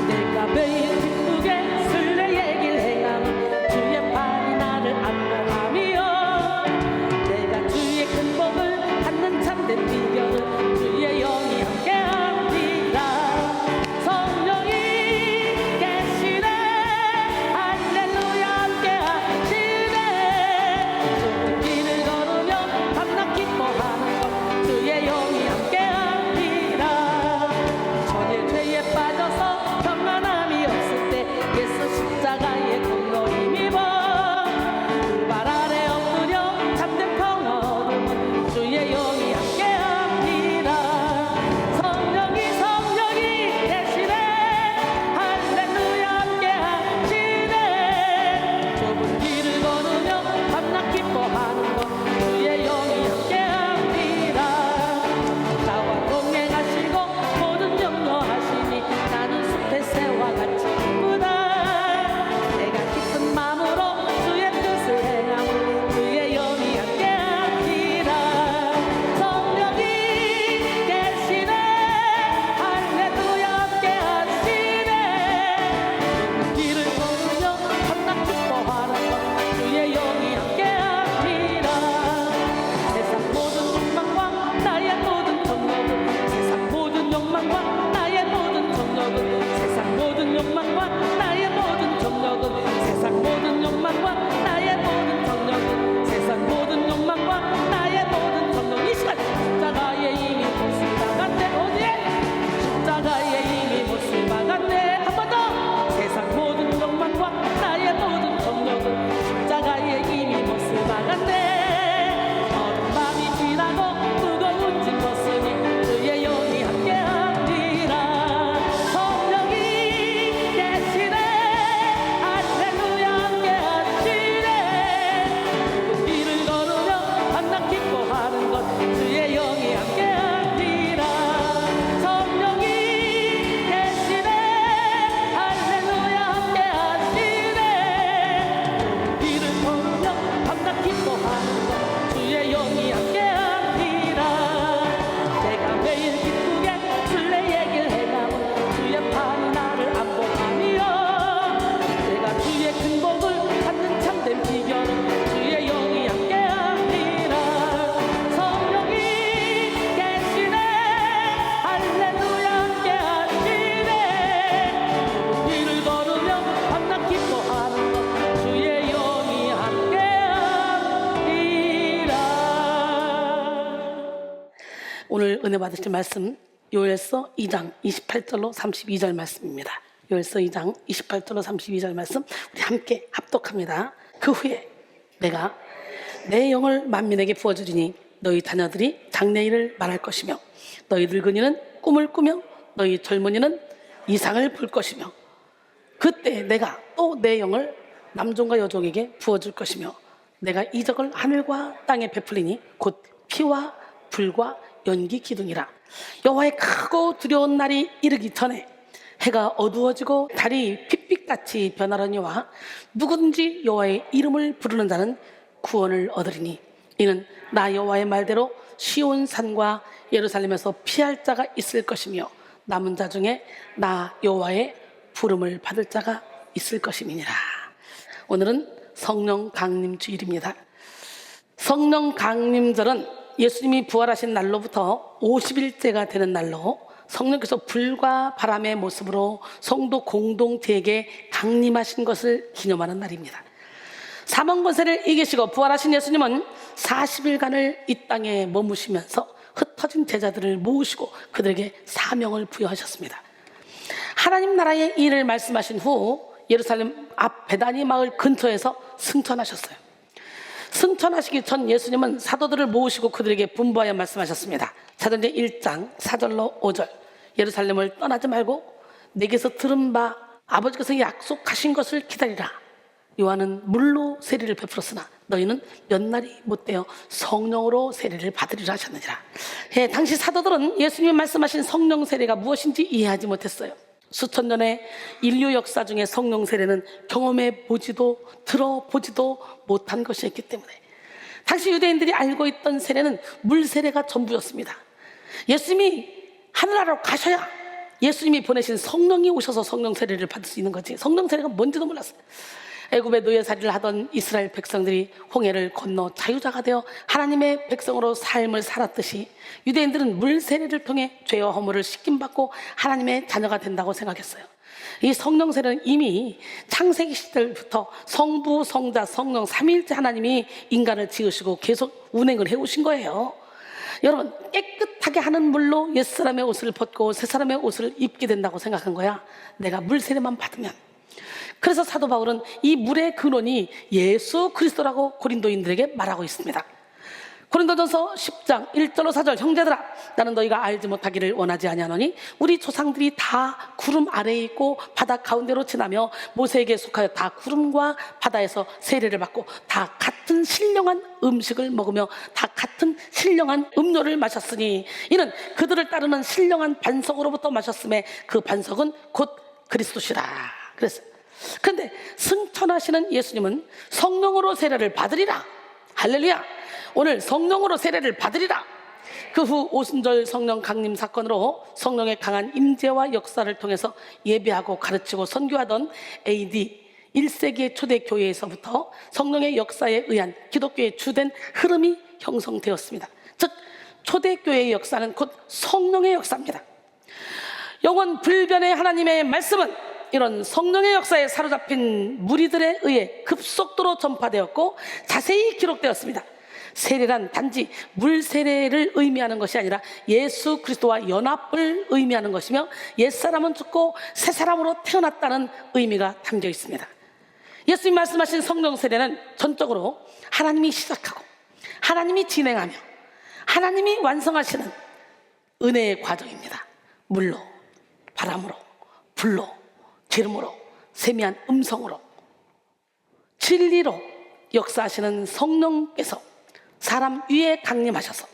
내가 매일 기쁘게 술래 얘기를 행하면 주의 팔이 나를 안보하며 내가 주의 큰 복을 받는 참된 비결은 주의 영이 함께합니다. 성령이 계시네 할렐루야 함께하시네 좁은 길을 걸으며 밤낮 기뻐하는 것 주의 영이 함께합니다. 전일 죄에 빠져서 평안함이 없을 때 예수 십자가의 공로 힘입어 그 발 아래 엎드려 참된 평화 얻으면 주의 영이 함께합니다. 성령이 계시네 할렐루야 함께하시네 좁은 길을 걸으며 밤낮 기뻐하는 것 주의 영이 함께합니다. 나와 동행하시고 모든 염려하시니 나는 숲의 새와 같이 기쁘다. 내가 기쁜 마음으로 주의 뜻을 행하면 주의 영이 함께합니다. 성령이 계시네 할렐루야 함께하시네 좁은 길을 걸으며 밤낮 기뻐하는 것 주의 영이 함께합니다. 세상 모든 욕망과 나의 모든 정욕은 세상 모든 욕망과 나의 모든 정욕은 세상 모든 욕망과 나의 모든 정욕은 세상 모든 욕망과 나의 모든 정욕은 세상 모든 욕망과 나의 모든 정욕. 이 시간 십자가에 이미 못을 박았네. 어디에? 십자가에 이미 못을 박았네. 한 번 더. 세상 모든 욕망과 나의 모든 정욕은 십자가에 이미 못을 박았네. 어두운 밤이 지나고 뜨거운 짐 벗으니 주의 영이 함께합니다. 성령이 계시네 할렐루야 함께하시네 좁은 길을 걸으며 밤낮 기뻐하는 것 주의 영이 함께합니다. 성령이 계시네 할렐루야 함께하시네 좁은 길을 걸으며 밤낮 기뻐하는 것 주의 영이 함께합니다. 내가 매일 기쁘게 술래 얘기를 해가면 주의 팔이 나를 안보하며 내가 주의 큰 복을 받는 참된 비결은 주의 영이 함께합니다. 성령이 계시네 할렐루야 함께하시네 좁은 길을 걸으며 밤낮 기뻐하는 것 주의 영이 함께합니다. 오늘 은혜 받으실 말씀 요엘서 2장 28절로 32절 말씀입니다. 요엘서 2장 28절로 32절 말씀 우리 함께 합독합니다. 그 후에 내가 내 영을 만민에게 부어주리니 너희 자녀들이 장래일을 말할 것이며 너희 늙은이는 꿈을 꾸며 너희 젊은이는 이상을 볼 것이며 그때 내가 또 내 영을 남종과 여종에게 부어줄 것이며 내가 이적을 하늘과 땅에 베풀리니 곧 피와 불과 연기 기둥이라. 여호와의 크고 두려운 날이 이르기 전에 해가 어두워지고 달이 핏빛같이 변하려니와 누구든지 여호와의 이름을 부르는 자는 구원을 얻으리니 이는 나 여호와의 말대로 시온 산과 예루살렘에서 피할 자가 있을 것이며 남은 자 중에 나 여호와의 부름을 받을 자가 있을 것임이니라. 오늘은 성령 강림 주일입니다. 성령 강림절은 예수님이 부활하신 날로부터 50일째가 되는 날로 성령께서 불과 바람의 모습으로 성도 공동체에게 강림하신 것을 기념하는 날입니다. 사망 권세를 이기시고 부활하신 예수님은 40일간을 이 땅에 머무시면서 흩어진 제자들을 모으시고 그들에게 사명을 부여하셨습니다. 하나님 나라의 일을 말씀하신 후 예루살렘 앞 베다니 마을 근처에서 승천하셨어요. 승천하시기 전 예수님은 사도들을 모으시고 그들에게 분부하여 말씀하셨습니다. 사도행전 1장 4절로 5절 예루살렘을 떠나지 말고 내게서 들은 바 아버지께서 약속하신 것을 기다리라. 요한은 물로 세례를 베풀었으나 너희는 몇 날이 못되어 성령으로 세례를 받으리라 하셨느니라. 당시 사도들은 예수님이 말씀하신 성령 세례가 무엇인지 이해하지 못했어요. 수천 년의 인류 역사 중에 성령 세례는 경험해 보지도 들어보지도 못한 것이었기 때문에 당시 유대인들이 알고 있던 세례는 물 세례가 전부였습니다. 예수님이 하늘나라로 가셔야 예수님이 보내신 성령이 오셔서 성령 세례를 받을 수 있는 거지. 성령 세례가 뭔지도 몰랐어요. 애굽의 노예살이를 하던 이스라엘 백성들이 홍해를 건너 자유자가 되어 하나님의 백성으로 삶을 살았듯이 유대인들은 물 세례를 통해 죄와 허물을 씻김받고 하나님의 자녀가 된다고 생각했어요. 이 성령 세례는 이미 창세기 시절부터 성부, 성자, 성령 삼위일체 하나님이 인간을 지으시고 계속 운행을 해오신 거예요. 여러분, 깨끗하게 하는 물로 옛사람의 옷을 벗고 새사람의 옷을 입게 된다고 생각한 거야. 내가 물 세례만 받으면. 그래서 사도 바울은 이 물의 근원이 예수 그리스도라고 고린도인들에게 말하고 있습니다. 고린도전서 10장 1절로 4절, 형제들아 나는 너희가 알지 못하기를 원하지 아니하노니 우리 조상들이 다 구름 아래에 있고 바다 가운데로 지나며 모세에게 속하여 다 구름과 바다에서 세례를 받고 다 같은 신령한 음식을 먹으며 다 같은 신령한 음료를 마셨으니 이는 그들을 따르는 신령한 반석으로부터 마셨음에 그 반석은 곧 그리스도시라 그랬어요. 그런데 승천하시는 예수님은 성령으로 세례를 받으리라. 할렐루야. 오늘 성령으로 세례를 받으리라. 그 후 오순절 성령 강림 사건으로 성령의 강한 임재와 역사를 통해서 예배하고 가르치고 선교하던 AD 1세기의 초대교회에서부터 성령의 역사에 의한 기독교의 주된 흐름이 형성되었습니다. 즉 초대교회의 역사는 곧 성령의 역사입니다. 영원 불변의 하나님의 말씀은 이런 성령의 역사에 사로잡힌 무리들에 의해 급속도로 전파되었고 자세히 기록되었습니다. 세례란 단지 물 세례를 의미하는 것이 아니라 예수 그리스도와 연합을 의미하는 것이며 옛사람은 죽고 새사람으로 태어났다는 의미가 담겨 있습니다. 예수님 말씀하신 성령 세례는 전적으로 하나님이 시작하고 하나님이 진행하며 하나님이 완성하시는 은혜의 과정입니다. 물로, 바람으로, 불로, 기름으로, 세미한 음성으로, 진리로 역사하시는 성령께서 사람 위에 강림하셔서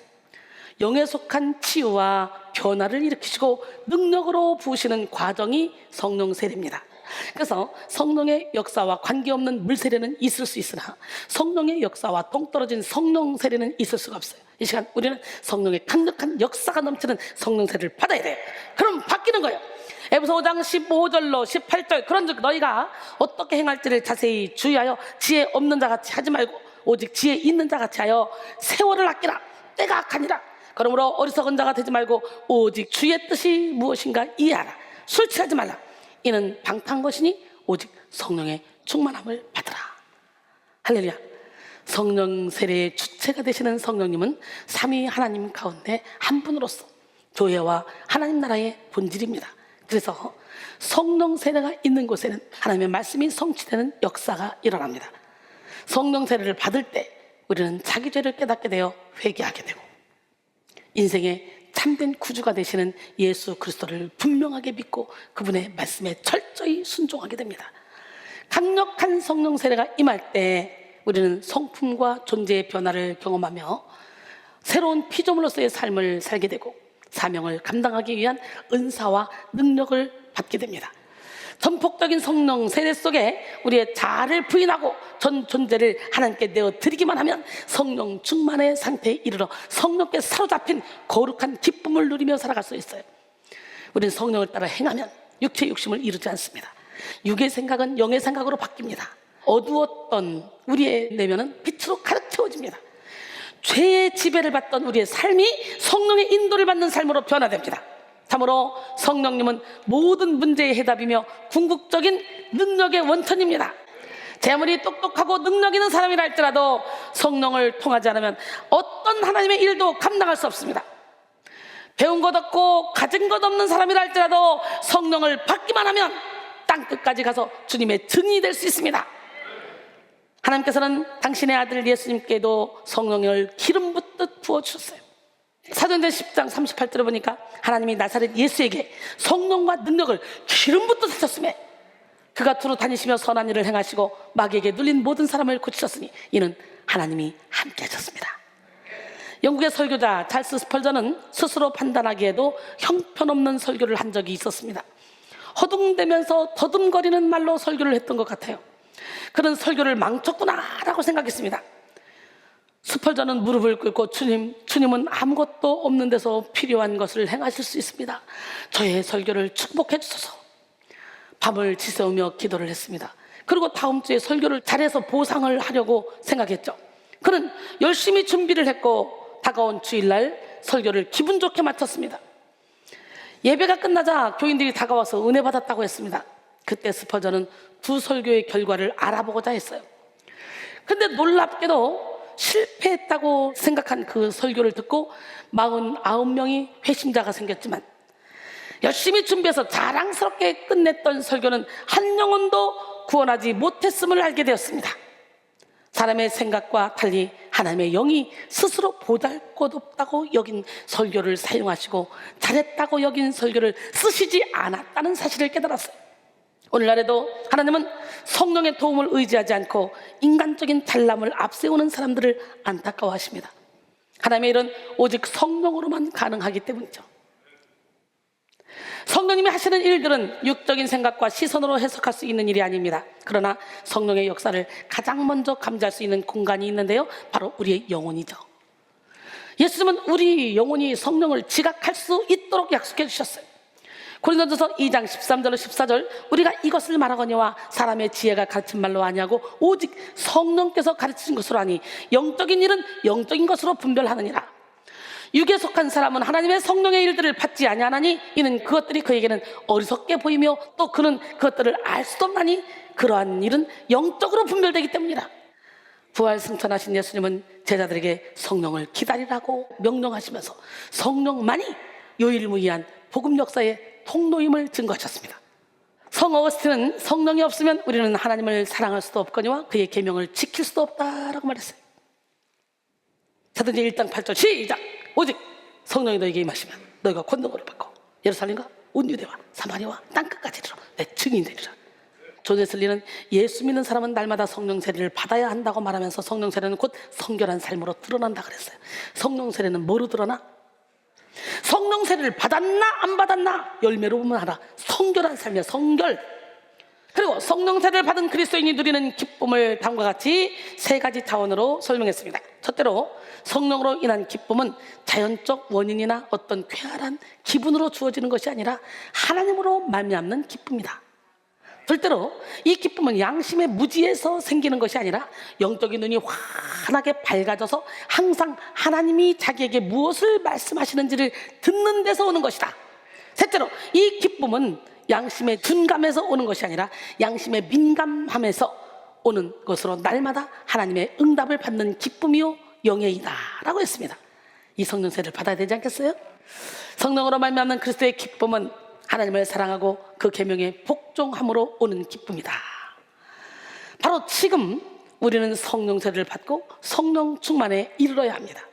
영에 속한 치유와 변화를 일으키시고 능력으로 부으시는 과정이 성령 세례입니다. 그래서 성령의 역사와 관계없는 물 세례는 있을 수 있으나 성령의 역사와 동떨어진 성령 세례는 있을 수가 없어요. 이 시간 우리는 성령의 강력한 역사가 넘치는 성령 세례를 받아야 돼요. 그럼 바뀌는 거예요. 에베소 5장 15절로 18절, 그런즉 너희가 어떻게 행할지를 자세히 주의하여 지혜 없는 자같이 하지 말고 오직 지혜 있는 자같이 하여 세월을 아끼라. 때가 악하니라. 그러므로 어리석은 자가 되지 말고 오직 주의 뜻이 무엇인가 이해하라. 술 취하지 말라. 이는 방탕한 것이니 오직 성령의 충만함을 받으라. 할렐루야. 성령 세례의 주체가 되시는 성령님은 삼위 하나님 가운데 한 분으로서 교회와 하나님 나라의 본질입니다. 그래서 성령 세례가 있는 곳에는 하나님의 말씀이 성취되는 역사가 일어납니다. 성령 세례를 받을 때 우리는 자기 죄를 깨닫게 되어 회개하게 되고 인생의 참된 구주가 되시는 예수 그리스도를 분명하게 믿고 그분의 말씀에 철저히 순종하게 됩니다. 강력한 성령 세례가 임할 때 우리는 성품과 존재의 변화를 경험하며 새로운 피조물로서의 삶을 살게 되고 사명을 감당하기 위한 은사와 능력을 받게 됩니다. 전폭적인 성령 세례 속에 우리의 자아를 부인하고 전 존재를 하나님께 내어드리기만 하면 성령 충만의 상태에 이르러 성령께 사로잡힌 거룩한 기쁨을 누리며 살아갈 수 있어요. 우리는 성령을 따라 행하면 육체의 욕심을 이루지 않습니다. 육의 생각은 영의 생각으로 바뀝니다. 어두웠던 우리의 내면은 빛으로 가득 채워집니다. 죄의 지배를 받던 우리의 삶이 성령의 인도를 받는 삶으로 변화됩니다. 참으로 성령님은 모든 문제의 해답이며 궁극적인 능력의 원천입니다. 제 아무리 똑똑하고 능력 있는 사람이라 할지라도 성령을 통하지 않으면 어떤 하나님의 일도 감당할 수 없습니다. 배운 것 없고 가진 것 없는 사람이라 할지라도 성령을 받기만 하면 땅끝까지 가서 주님의 증인이 될 수 있습니다. 하나님께서는 당신의 아들 예수님께도 성령을 기름 붓듯 부어주셨어요. 사도행전 10장 38절에 보니까 하나님이 나사렛 예수에게 성령과 능력을 기름 붓듯 하셨으며 그가 두루 다니시며 선한 일을 행하시고 마귀에게 눌린 모든 사람을 고치셨으니 이는 하나님이 함께 하셨습니다. 영국의 설교자 찰스 스펄전은 스스로 판단하기에도 형편없는 설교를 한 적이 있었습니다. 허둥대면서 더듬거리는 말로 설교를 했던 것 같아요. 그런 설교를 망쳤구나 라고 생각했습니다. 수팔자는 무릎을 꿇고 주님은 아무것도 없는 데서 필요한 것을 행하실 수 있습니다. 저의 설교를 축복해 주소서. 밤을 지새우며 기도를 했습니다. 그리고 다음 주에 설교를 잘해서 보상을 하려고 생각했죠. 그는 열심히 준비를 했고 다가온 주일날 설교를 기분 좋게 마쳤습니다. 예배가 끝나자 교인들이 다가와서 은혜 받았다고 했습니다. 그때 스펄전은 두 설교의 결과를 알아보고자 했어요. 근데 놀랍게도 실패했다고 생각한 그 설교를 듣고 49명이 회심자가 생겼지만 열심히 준비해서 자랑스럽게 끝냈던 설교는 한 영혼도 구원하지 못했음을 알게 되었습니다. 사람의 생각과 달리 하나님의 영이 스스로 보잘것없다고 여긴 설교를 사용하시고 잘했다고 여긴 설교를 쓰시지 않았다는 사실을 깨달았어요. 오늘날에도 하나님은 성령의 도움을 의지하지 않고 인간적인 잘남을 앞세우는 사람들을 안타까워하십니다. 하나님의 일은 오직 성령으로만 가능하기 때문이죠. 성령님이 하시는 일들은 육적인 생각과 시선으로 해석할 수 있는 일이 아닙니다. 그러나 성령의 역사를 가장 먼저 감지할 수 있는 공간이 있는데요, 바로 우리의 영혼이죠. 예수님은 우리 영혼이 성령을 지각할 수 있도록 약속해 주셨어요. 고린도전서 2장 13절로 14절, 우리가 이것을 말하거니와 사람의 지혜가 가르친 말로 아니하고 오직 성령께서 가르치신 것으로 하니 영적인 일은 영적인 것으로 분별하느니라. 육에 속한 사람은 하나님의 성령의 일들을 받지 아니하나니 이는 그것들이 그에게는 어리석게 보이며 또 그는 그것들을 알 수도 없나니 그러한 일은 영적으로 분별되기 때문이라. 부활 승천하신 예수님은 제자들에게 성령을 기다리라고 명령하시면서 성령만이 유일무이한 복음 역사의 통로임을 증거하셨습니다. 성 어거스틴은 성령이 없으면 우리는 하나님을 사랑할 수도 없거니와 그의 계명을 지킬 수도 없다라고 말했어요. 사도행전 1장 8절 시작. 오직 성령이 너에게 임하시면 너희가 권능을 받고 예루살렘과 온 유대와 사마리아와 땅끝까지 이르러 내 증인이 되리라. 존 웨슬리는 예수 믿는 사람은 날마다 성령 세례를 받아야 한다고 말하면서 성령 세례는 곧 성결한 삶으로 드러난다 그랬어요. 성령 세례는 뭐로 드러나? 성령 세례를 받았나 안 받았나 열매로 보면 알아. 성결한 삶이야, 성결. 그리고 성령 세례를 받은 그리스도인이 누리는 기쁨을 다음과 같이 세 가지 차원으로 설명했습니다. 첫째로 성령으로 인한 기쁨은 자연적 원인이나 어떤 쾌활한 기분으로 주어지는 것이 아니라 하나님으로 말미암는 기쁨이다. 둘째로 이 기쁨은 양심의 무지에서 생기는 것이 아니라 영적인 눈이 환하게 밝아져서 항상 하나님이 자기에게 무엇을 말씀하시는지를 듣는 데서 오는 것이다. 셋째로 이 기쁨은 양심의 둔감에서 오는 것이 아니라 양심의 민감함에서 오는 것으로 날마다 하나님의 응답을 받는 기쁨이요 영예이다 라고 했습니다. 이 성령 세례를 받아야 되지 않겠어요? 성령으로 말미암는 그리스도의 기쁨은 하나님을 사랑하고 그 계명에 복종함으로 오는 기쁨이다. 바로 지금 우리는 성령 세례를 받고 성령 충만에 이르러야 합니다.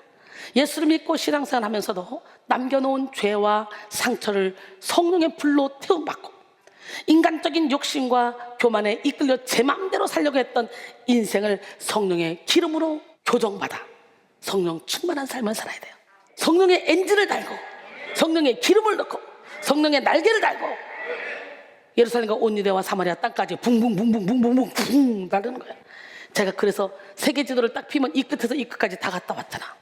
예수를 믿고 신앙생활 하면서도 남겨놓은 죄와 상처를 성령의 불로 태움받고 인간적인 욕심과 교만에 이끌려 제 마음대로 살려고 했던 인생을 성령의 기름으로 교정받아 성령 충만한 삶을 살아야 돼요. 성령의 엔진을 달고 성령의 기름을 넣고 성령의 날개를 달고 예루살렘과 온 유대와 사마리아 땅까지 붕붕붕붕붕붕붕 나르는 거예요. 제가 그래서 세계 지도를 딱 피면 이 끝에서 이 끝까지 다 갔다 왔잖아.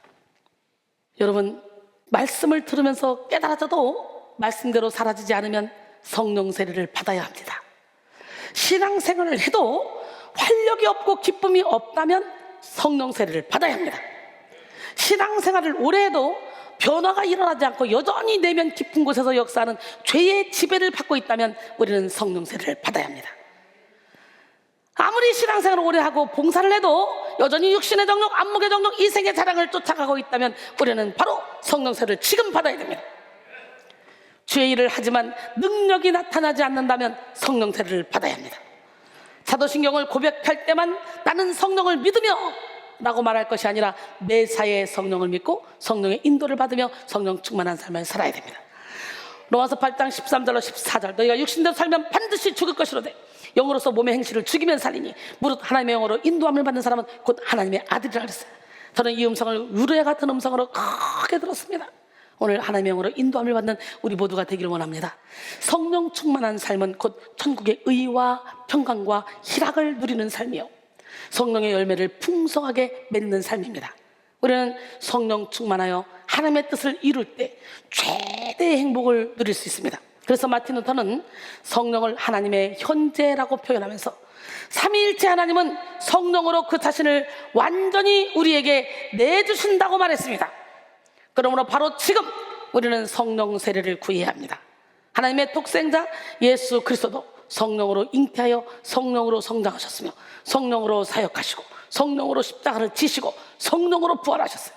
여러분, 말씀을 들으면서 깨달아져도 말씀대로 사라지지 않으면 성령 세례를 받아야 합니다. 신앙생활을 해도 활력이 없고 기쁨이 없다면 성령 세례를 받아야 합니다. 신앙생활을 오래 해도 변화가 일어나지 않고 여전히 내면 깊은 곳에서 역사하는 죄의 지배를 받고 있다면 우리는 성령 세례를 받아야 합니다. 아무리 신앙생활을 오래 하고 봉사를 해도 여전히 육신의 정욕, 안목의 정욕, 이생의 자랑을 쫓아가고 있다면 우리는 바로 성령 세례를 지금 받아야 됩니다. 주의 일을 하지만 능력이 나타나지 않는다면 성령 세례를 받아야 합니다. 사도신경을 고백할 때만 나는 성령을 믿으며 라고 말할 것이 아니라 매사에 성령을 믿고 성령의 인도를 받으며 성령 충만한 삶을 살아야 됩니다. 로마서 8장 13절로 14절 너희가 육신대로 살면 반드시 죽을 것이로되 영으로서 몸의 행실을 죽이면 살리니 무릇 하나님의 영으로 인도함을 받는 사람은 곧 하나님의 아들이라 그랬어요. 저는 이 음성을 유로와 같은 음성으로 크게 들었습니다. 오늘 하나님의 영으로 인도함을 받는 우리 모두가 되기를 원합니다. 성령 충만한 삶은 곧 천국의 의와 평강과 희락을 누리는 삶이요 성령의 열매를 풍성하게 맺는 삶입니다. 우리는 성령 충만하여 하나님의 뜻을 이룰 때 최대의 행복을 누릴 수 있습니다. 그래서 마틴 루터는 성령을 하나님의 현재라고 표현하면서 삼위일체 하나님은 성령으로 그 자신을 완전히 우리에게 내주신다고 말했습니다. 그러므로 바로 지금 우리는 성령 세례를 구해야 합니다. 하나님의 독생자 예수 그리스도도 성령으로 잉태하여 성령으로 성장하셨으며 성령으로 사역하시고 성령으로 십자가를 지시고 성령으로 부활하셨어요.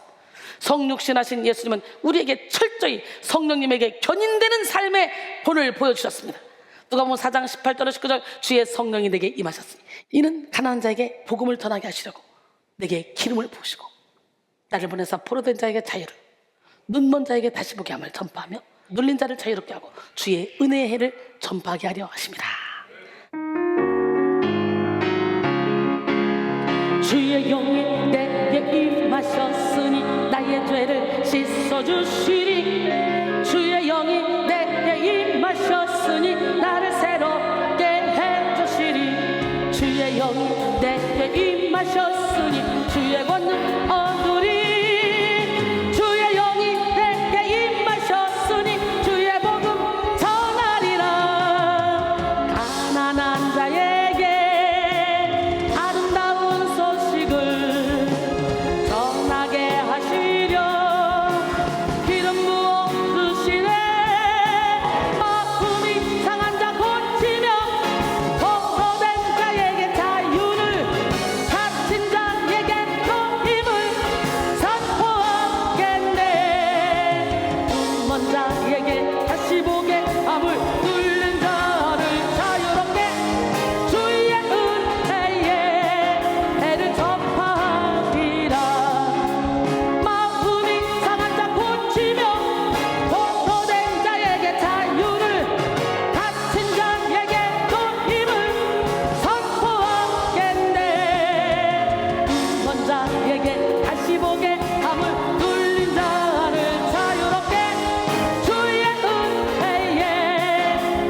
성육신하신 예수님은 우리에게 철저히 성령님에게 견인되는 삶의 본을 보여주셨습니다. 누가복음 4장 18절로 19절 주의 성령이 내게 임하셨으니 이는 가난한 자에게 복음을 전하게 하시려고 내게 기름을 부으시고 나를 보내서 포로된 자에게 자유를, 눈먼 자에게 다시 보게 함을 전파하며 눌린 자를 자유롭게 하고 주의 은혜의 해를 전파하게 하려 하십니다. 주의 영이 내게 임하셨으니 나의 죄를 씻어주시리. 주의 영이 내게 임하셨으니 나를 새롭게 해주시리. 주의 영이 내게 임하셨으니 주의 권능 얻으리. 주의 영이 내게 임하셨으니 주의 복음 전하리라. 가난한 자에게 아름다운 소식을 전하게 하시려 기름 부어 주시네. 마음이 상한 자 고치며 독소된 자에게 자유를, 갇힌 자에게 또 힘을 선포하겠네. 눈먼 자에게 다시 보게 함을, 눌린 자를 자유롭게 주의 은혜에 해를 전파하리라. 마음이 상한 자 고치며 독소된 자에게 자유를, 갇힌 자에게 또 힘을 선포하겠네. 눈먼 자에게 다시 보게 함을, 눌린 자를 자유롭게 주의 은혜에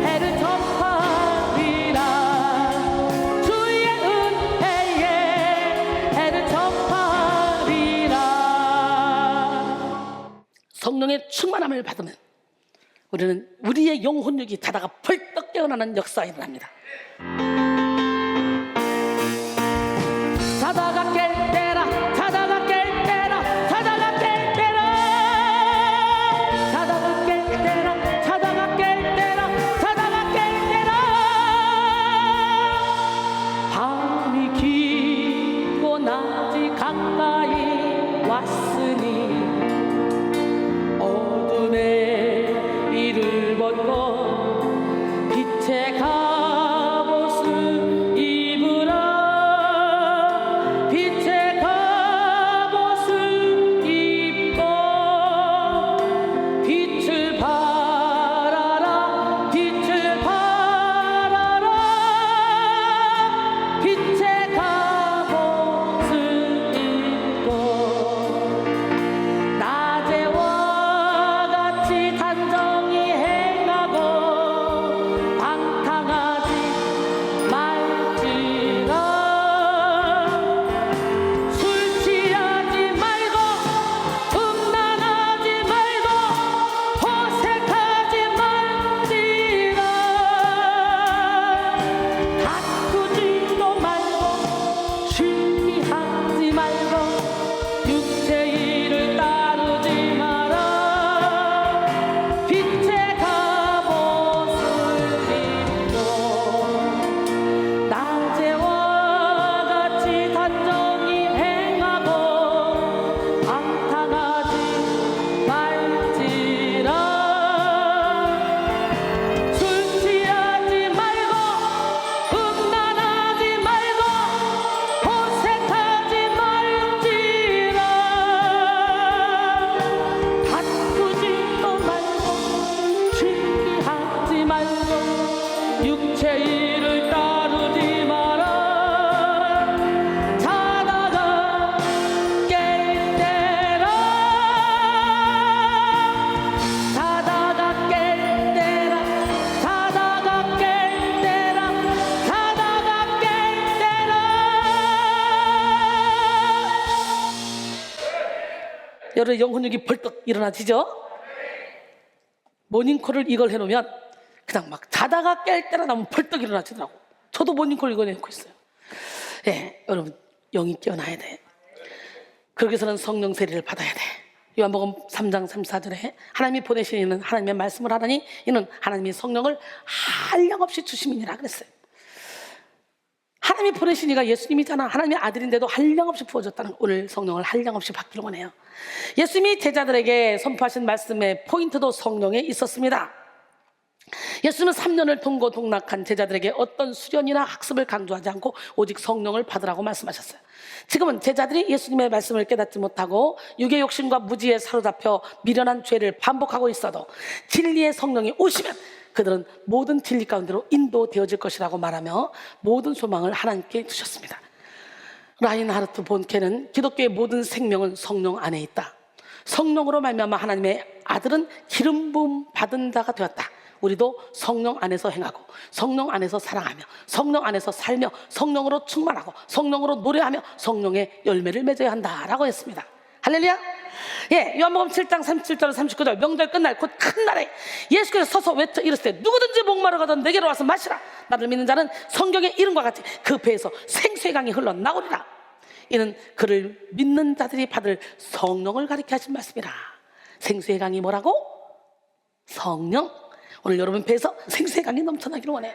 해를 전파하리라. 주의 은혜에 해를 전파하리라. 성령의 충만함을 받으면 우리는 우리의 영혼력이 자다가 벌떡 깨어나는 역사가 일어납니다. 자다가 깰 때라, 자다가 깰 때라, 자다가 깰 때라, 자다가 깰 때라, 자다가 깰 때라, 자다가 깰 때라. 밤이 깊고 낮이 가까이 왔으니 어둠의 이를 벗고 빛의 갑옷을 입으라. 빛의 갑옷을 입고 빛을 발하라. 빛을 발하라. 빛의 갑옷을 입고 낮에와 같이 단정히 행하고 방탕하지 말지라. 술 취하지 말고 음란하지 말고 호색하지 말지라. 다투지도 말고 취하지 말고 육체 일을 따르지 마라. 빛의 갑옷을 입고 낮에와 같이 단정히 행하고 방탕하지 말지라. 술 취하지 말고 음란하지 말고 호색하지 말지라. 다투지도 말고 취하지 말고 육체 일을 따르지 마라. 자다가 깰 때라, 자다가 깰 때라, 자다가 깰 때라, 자다가 깰 때라. 여러분의 영혼력이 벌떡 일어나지죠? 모닝콜을 이걸 해놓으면 그냥 막 자다가 깰 때나 나면 벌떡 일어나지더라고. 저도 모닝콜 이거 해놓고 있어요. 예, 여러분 영이 깨어나야 돼. 그러기 위해서는 성령 세례를 받아야 돼. 요한복음 3장 34절에 하나님이 보내신 이는 하나님의 말씀을 하라니 이는 하나님이 성령을 한량없이 주심이니라 그랬어요. 하나님이 보내신 이가 예수님이잖아. 하나님의 아들인데도 한량없이 부어줬다는, 오늘 성령을 한량없이 받기를 원해요. 예수님이 제자들에게 선포하신 말씀의 포인트도 성령에 있었습니다. 예수님은 3년을 동고동락한 제자들에게 어떤 수련이나 학습을 강조하지 않고 오직 성령을 받으라고 말씀하셨어요. 지금은 제자들이 예수님의 말씀을 깨닫지 못하고 육의 욕심과 무지에 사로잡혀 미련한 죄를 반복하고 있어도 진리의 성령이 오시면 그들은 모든 진리 가운데로 인도되어질 것이라고 말하며 모든 소망을 하나님께 두셨습니다. 라인하르트 본케는 기독교의 모든 생명은 성령 안에 있다. 성령으로 말미암아 하나님의 아들은 기름 부음 받은 자가 되었다. 우리도 성령 안에서 행하고 성령 안에서 사랑하며 성령 안에서 살며 성령으로 충만하고 성령으로 노래하며 성령의 열매를 맺어야 한다라고 했습니다. 할렐루야. 예, 요한복음 7장 37절 39절 명절 끝날 곧 큰 날에 예수께서 서서 외쳐 이르시되 누구든지 목마르거든 내게로 와서 마시라. 나를 믿는 자는 성경의 이름과 같이 그 배에서 생수의 강이 흘러나오리라. 이는 그를 믿는 자들이 받을 성령을 가리켜 하신 말씀이라. 생수의 강이 뭐라고? 성령. 오늘 여러분 배에서 생수의 강이 넘쳐나기를 원해.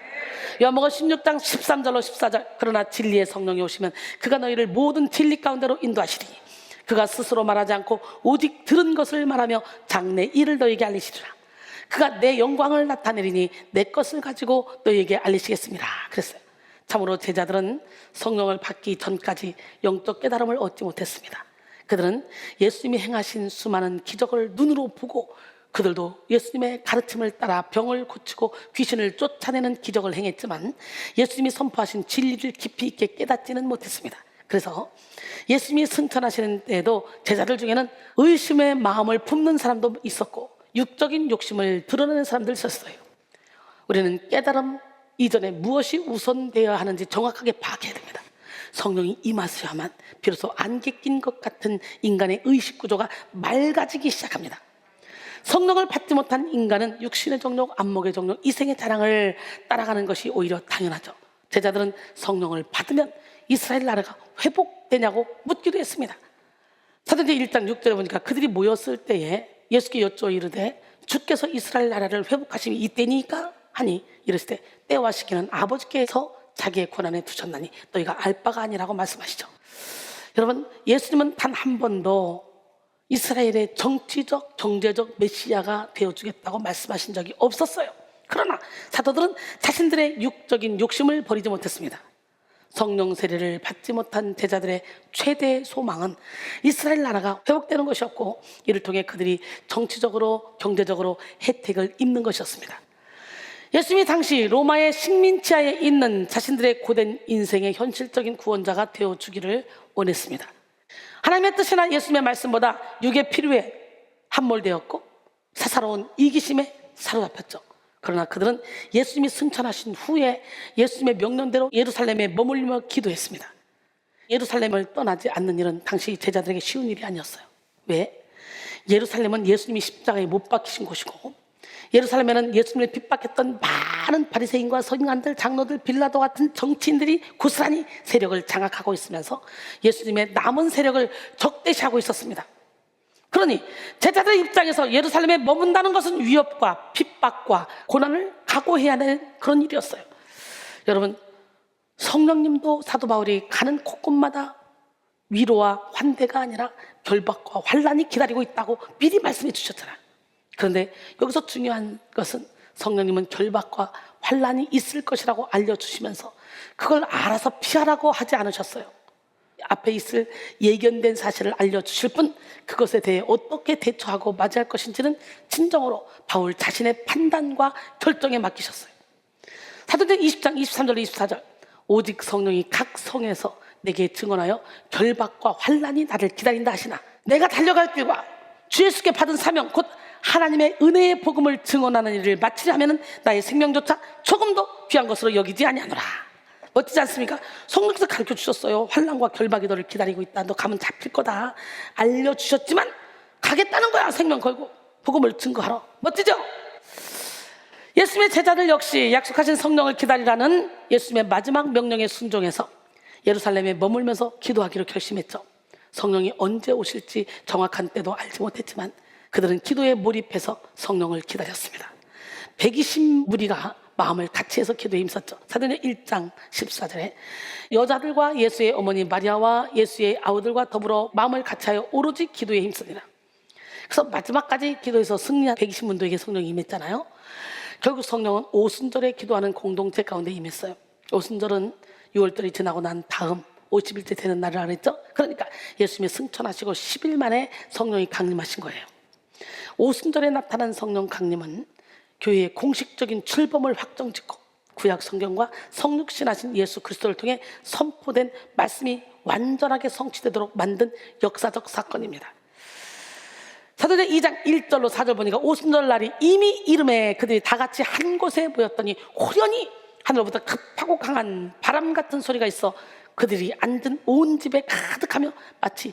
요한복음 16장 13절로 14절 그러나 진리의 성령이 오시면 그가 너희를 모든 진리 가운데로 인도하시리. 그가 스스로 말하지 않고 오직 들은 것을 말하며 장래 일을 너희에게 알리시리라. 그가 내 영광을 나타내리니 내 것을 가지고 너희에게 알리시겠습니다. 그랬어요. 참으로 제자들은 성령을 받기 전까지 영적 깨달음을 얻지 못했습니다. 그들은 예수님이 행하신 수많은 기적을 눈으로 보고 그들도 예수님의 가르침을 따라 병을 고치고 귀신을 쫓아내는 기적을 행했지만 예수님이 선포하신 진리를 깊이 있게 깨닫지는 못했습니다. 그래서 예수님이 승천하시는 때에도 제자들 중에는 의심의 마음을 품는 사람도 있었고 육적인 욕심을 드러내는 사람도 있었어요. 우리는 깨달음 이전에 무엇이 우선되어야 하는지 정확하게 파악해야 됩니다. 성령이 임하셔야만 비로소 안개 낀 것 같은 인간의 의식 구조가 맑아지기 시작합니다. 성령을 받지 못한 인간은 육신의 정욕, 안목의 정욕, 이생의 자랑을 따라가는 것이 오히려 당연하죠. 제자들은 성령을 받으면 이스라엘 나라가 회복되냐고 묻기도 했습니다. 사도행전 1장 6절에 보니까 그들이 모였을 때에 예수께 여쭈어 이르되 주께서 이스라엘 나라를 회복하심이 이때니까 하니 이랬을 때 때와 시기는 아버지께서 자기의 권한에 두셨나니 너희가 알 바가 아니라고 말씀하시죠. 여러분, 예수님은 단 한 번도 이스라엘의 정치적, 경제적 메시아가 되어주겠다고 말씀하신 적이 없었어요. 그러나 사도들은 자신들의 육적인 욕심을 버리지 못했습니다. 성령 세례를 받지 못한 제자들의 최대 소망은 이스라엘 나라가 회복되는 것이었고 이를 통해 그들이 정치적으로, 경제적으로 혜택을 입는 것이었습니다. 예수님이 당시 로마의 식민지하에 있는 자신들의 고된 인생의 현실적인 구원자가 되어주기를 원했습니다. 하나님의 뜻이나 예수님의 말씀보다 육의 필요에 함몰되었고 사사로운 이기심에 사로잡혔죠. 그러나 그들은 예수님이 승천하신 후에 예수님의 명령대로 예루살렘에 머물며 기도했습니다. 예루살렘을 떠나지 않는 일은 당시 제자들에게 쉬운 일이 아니었어요. 왜? 예루살렘은 예수님이 십자가에 못 박히신 곳이고 예루살렘에는 예수님을 핍박했던 많은 바리새인과 서기관들, 장로들, 빌라도 같은 정치인들이 고스란히 세력을 장악하고 있으면서 예수님의 남은 세력을 적대시하고 있었습니다. 그러니 제자들의 입장에서 예루살렘에 머문다는 것은 위협과 핍박과 고난을 각오해야 하는 그런 일이었어요. 여러분, 성령님도 사도 바울이 가는 곳곳마다 위로와 환대가 아니라 결박과 환난이 기다리고 있다고 미리 말씀해 주셨잖아요. 그런데 여기서 중요한 것은 성령님은 결박과 환난이 있을 것이라고 알려주시면서 그걸 알아서 피하라고 하지 않으셨어요. 앞에 있을 예견된 사실을 알려주실 뿐 그것에 대해 어떻게 대처하고 맞이할 것인지는 진정으로 바울 자신의 판단과 결정에 맡기셨어요. 사도행전 20장 23절 24절 오직 성령이 각 성에서 내게 증언하여 결박과 환난이 나를 기다린다 하시나 내가 달려갈 길과 주 예수께 받은 사명 곧 하나님의 은혜의 복음을 증언하는 일을 마치려 하면 나의 생명조차 조금도 귀한 것으로 여기지 아니하노라. 멋지지 않습니까? 성령께서 가르쳐 주셨어요. 환난과 결박이 너를 기다리고 있다. 너 가면 잡힐 거다. 알려주셨지만 가겠다는 거야. 생명 걸고 복음을 증거하러. 멋지죠? 예수님의 제자들 역시 약속하신 성령을 기다리라는 예수님의 마지막 명령에 순종해서 예루살렘에 머물면서 기도하기로 결심했죠. 성령이 언제 오실지 정확한 때도 알지 못했지만 그들은 기도에 몰입해서 성령을 기다렸습니다. 120무리가 마음을 같이 해서 기도에 힘썼죠. 사도행전 1장 14절에 여자들과 예수의 어머니 마리아와 예수의 아우들과 더불어 마음을 같이하여 오로지 기도에 힘쓰니라. 그래서 마지막까지 기도해서 승리한 120문도에게 성령이 임했잖아요. 결국 성령은 오순절에 기도하는 공동체 가운데 임했어요. 오순절은 6월절이 지나고 난 다음 50일째 되는 날을 알았죠. 그러니까 예수님이 승천하시고 10일 만에 성령이 강림하신 거예요. 오순절에 나타난 성령 강림은 교회의 공식적인 출범을 확정짓고 구약 성경과 성육신하신 예수 그리스도를 통해 선포된 말씀이 완전하게 성취되도록 만든 역사적 사건입니다. 사도행전 2장 1절로 4절 보니까 오순절 날이 이미 이름에 그들이 다 같이 한 곳에 모였더니 호련히 하늘로부터 급하고 강한 바람 같은 소리가 있어 그들이 앉은 온 집에 가득하며 마치